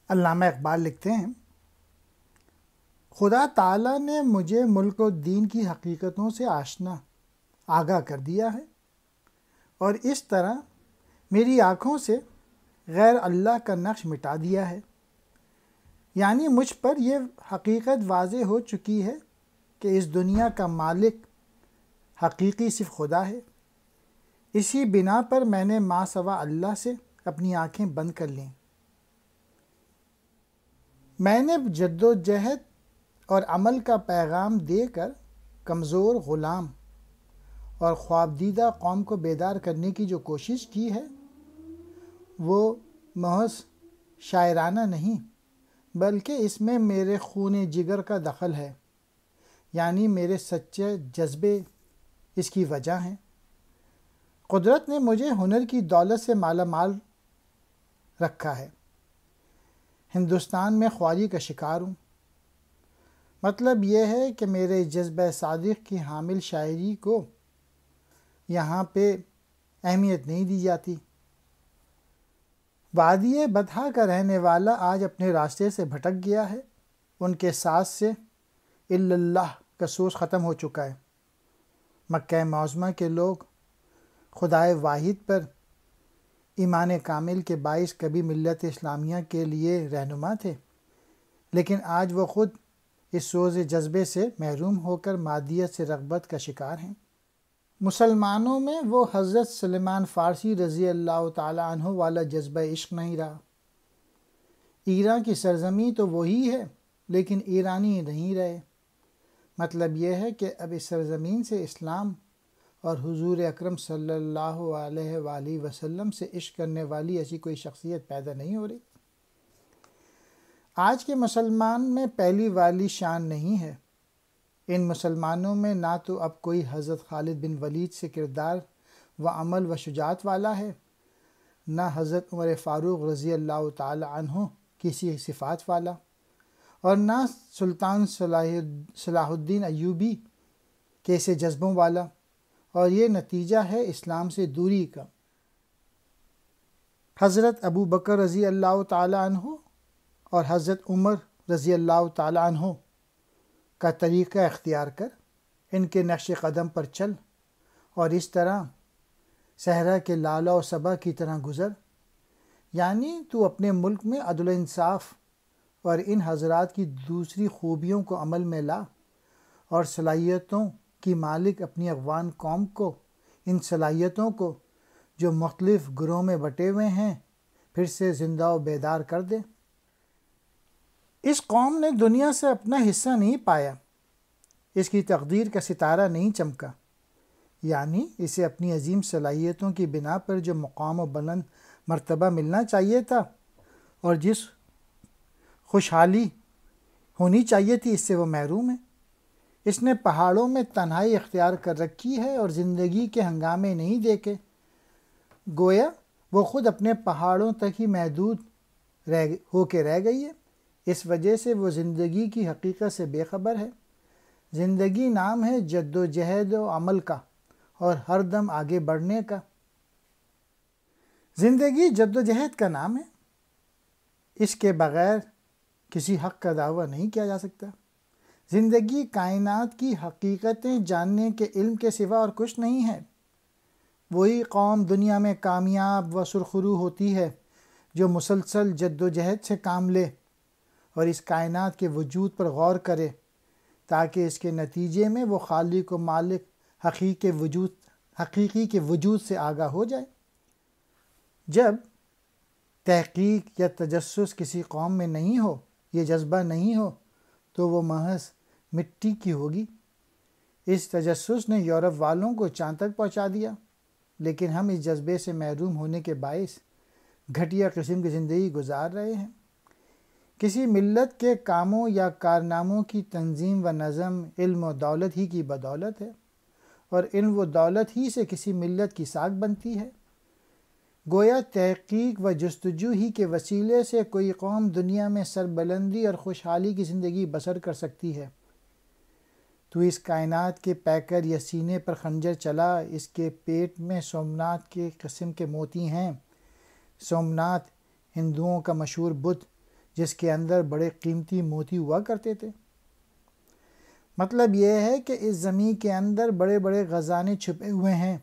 علامہ اقبال لکھتے ہیں، خدا تعالیٰ نے مجھے ملک و دین کی حقیقتوں سے آگاہ کر دیا ہے، اور اس طرح میری آنکھوں سے غیر اللہ کا نقش مٹا دیا ہے۔ یعنی مجھ پر یہ حقیقت واضح ہو چکی ہے کہ اس دنیا کا مالک حقیقی صرف خدا ہے۔ اسی بنا پر میں نے ما سوا اللہ سے اپنی آنکھیں بند کر لیں۔ میں نے جد و جہد اور عمل کا پیغام دے کر کمزور غلام اور خواب دیدہ قوم کو بیدار کرنے کی جو کوشش کی ہے وہ محض شاعرانہ نہیں، بلکہ اس میں میرے خون جگر کا دخل ہے، یعنی میرے سچے جذبے اس کی وجہ ہیں۔ قدرت نے مجھے ہنر کی دولت سے مالا مال رکھا ہے۔ ہندوستان میں خواری کا شکار ہوں۔ مطلب یہ ہے کہ میرے جذبہ صادق کی حامل شاعری کو یہاں پہ اہمیت نہیں دی جاتی۔ وادی بطحا کا رہنے والا آج اپنے راستے سے بھٹک گیا ہے۔ ان کے ساتھ سے الا اللہ کا سوز ختم ہو چکا ہے۔ مکہ معظمہ کے لوگ خدائے واحد پر ایمان کامل کے باعث کبھی ملت اسلامیہ کے لیے رہنما تھے، لیکن آج وہ خود اس سوز جذبے سے محروم ہو کر مادیت سے رغبت کا شکار ہیں۔ مسلمانوں میں وہ حضرت سلمان فارسی رضی اللہ تعالی عنہ والا جذبہ عشق نہیں رہا۔ ایران کی سرزمین تو وہی ہے، لیکن ایرانی نہیں رہے۔ مطلب یہ ہے کہ اب اس سرزمین سے اسلام اور حضور اکرم صلی اللہ علیہ وآلہ وسلم سے عشق کرنے والی ایسی کوئی شخصیت پیدا نہیں ہو رہی۔ آج کے مسلمان میں پہلی والی شان نہیں ہے۔ ان مسلمانوں میں نہ تو اب کوئی حضرت خالد بن ولید سے کردار و عمل و شجاعت والا ہے، نہ حضرت عمر فاروق رضی اللہ تعالی عنہ کسی صفات والا، اور نہ سلطان صلاح الدین ایوبی کیسے جذبوں والا، اور یہ نتیجہ ہے اسلام سے دوری کا۔ حضرت ابو بکر رضی اللہ تعالی عنہ اور حضرت عمر رضی اللہ تعالی عنہ کا طریقہ اختیار کر ان کے نقش قدم پر چل، اور اس طرح صحرا کے لالا و صبا کی طرح گزر۔ یعنی تو اپنے ملک میں عدل و انصاف اور ان حضرات کی دوسری خوبیوں کو عمل میں لا، اور صلاحیتوں کی مالک اپنی افغان قوم کو ان صلاحیتوں کو جو مختلف گروہوں میں بٹے ہوئے ہیں پھر سے زندہ و بیدار کر دے۔ اس قوم نے دنیا سے اپنا حصہ نہیں پایا، اس کی تقدیر کا ستارہ نہیں چمکا، یعنی اسے اپنی عظیم صلاحیتوں کی بنا پر جو مقام و بلند مرتبہ ملنا چاہیے تھا اور جس خوشحالی ہونی چاہیے تھی، اس سے وہ محروم ہے۔ اس نے پہاڑوں میں تنہائی اختیار کر رکھی ہے اور زندگی کے ہنگامے نہیں دیکھے۔ گویا وہ خود اپنے پہاڑوں تک ہی محدود ہو کے رہ گئی ہے۔ اس وجہ سے وہ زندگی کی حقیقت سے بے خبر ہے۔ زندگی نام ہے جد و جہد و عمل کا اور ہر دم آگے بڑھنے کا۔ زندگی جد و جہد کا نام ہے، اس کے بغیر کسی حق کا دعویٰ نہیں کیا جا سکتا۔ زندگی کائنات کی حقیقتیں جاننے کے علم کے سوا اور کچھ نہیں ہے۔ وہی قوم دنیا میں کامیاب و سرخرو ہوتی ہے جو مسلسل جد و جہد سے کام لے اور اس کائنات کے وجود پر غور کرے، تاکہ اس کے نتیجے میں وہ خالق و مالک حقیقی کے وجود سے آگاہ ہو جائے۔ جب تحقیق یا تجسس کسی قوم میں نہیں ہو، یہ جذبہ نہیں ہو، تو وہ محض مٹی کی ہوگی۔ اس تجسس نے یورپ والوں کو چاند تک پہنچا دیا، لیکن ہم اس جذبے سے محروم ہونے کے باعث گھٹیا قسم کی زندگی گزار رہے ہیں۔ کسی ملت کے کاموں یا کارناموں کی تنظیم و نظم علم و دولت ہی کی بدولت ہے، اور علم و دولت ہی سے کسی ملت کی ساکھ بنتی ہے۔ گویا تحقیق و جستجو ہی کے وسیلے سے کوئی قوم دنیا میں سربلندی اور خوشحالی کی زندگی بسر کر سکتی ہے۔ تو اس کائنات کے پیکر یا سینے پر خنجر چلا، اس کے پیٹ میں سومناتھ کے قسم کے موتی ہیں۔ سومناتھ ہندوؤں کا مشہور بت جس کے اندر بڑے قیمتی موتی ہوا کرتے تھے۔ مطلب یہ ہے کہ اس زمین کے اندر بڑے بڑے خزانے چھپے ہوئے ہیں۔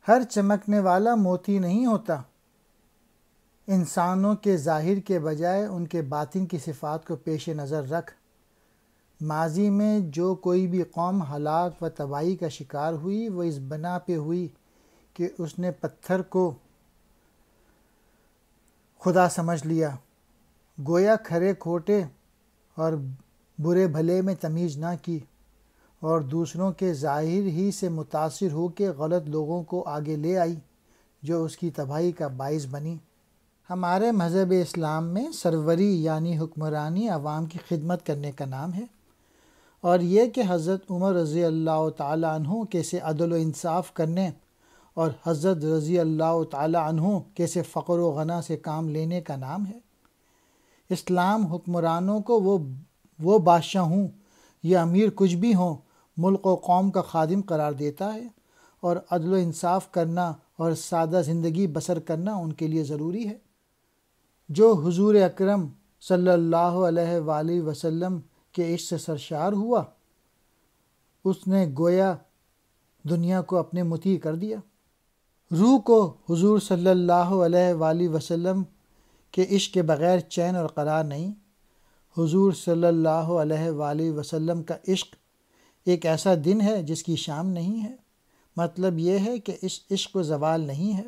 ہر چمکنے والا موتی نہیں ہوتا۔ انسانوں کے ظاہر کے بجائے ان کے باطن کی صفات کو پیش نظر رکھ۔ ماضی میں جو کوئی بھی قوم ہلاک و تباہی کا شکار ہوئی وہ اس بنا پہ ہوئی کہ اس نے پتھر کو خدا سمجھ لیا، گویا کھرے کھوٹے اور برے بھلے میں تمیز نہ کی، اور دوسروں کے ظاہر ہی سے متاثر ہو کے غلط لوگوں کو آگے لے آئی جو اس کی تباہی کا باعث بنی۔ ہمارے مذہب اسلام میں سروری یعنی حکمرانی عوام کی خدمت کرنے کا نام ہے، اور یہ کہ حضرت عمر رضی اللہ تعالیٰ عنہ کیسے عدل و انصاف کرنے اور حضرت رضی اللہ تعالیٰ عنہ کیسے فقر و غنا سے کام لینے کا نام ہے۔ اسلام حکمرانوں کو وہ بادشاہ ہوں یا امیر کچھ بھی ہوں ملک و قوم کا خادم قرار دیتا ہے، اور عدل و انصاف کرنا اور سادہ زندگی بسر کرنا ان کے لیے ضروری ہے۔ جو حضور اکرم صلی اللہ علیہ وآلہ وسلم کے عشق سے سرشار ہوا، اس نے گویا دنیا کو اپنے مطیع کر دیا۔ روح کو حضور صلی اللہ علیہ وآلہ وسلم کے عشق کے بغیر چین اور قرار نہیں۔ حضور صلی اللہ علیہ وآلہ وسلم کا عشق ایک ایسا دن ہے جس کی شام نہیں ہے۔ مطلب یہ ہے کہ اس عشق کو زوال نہیں ہے۔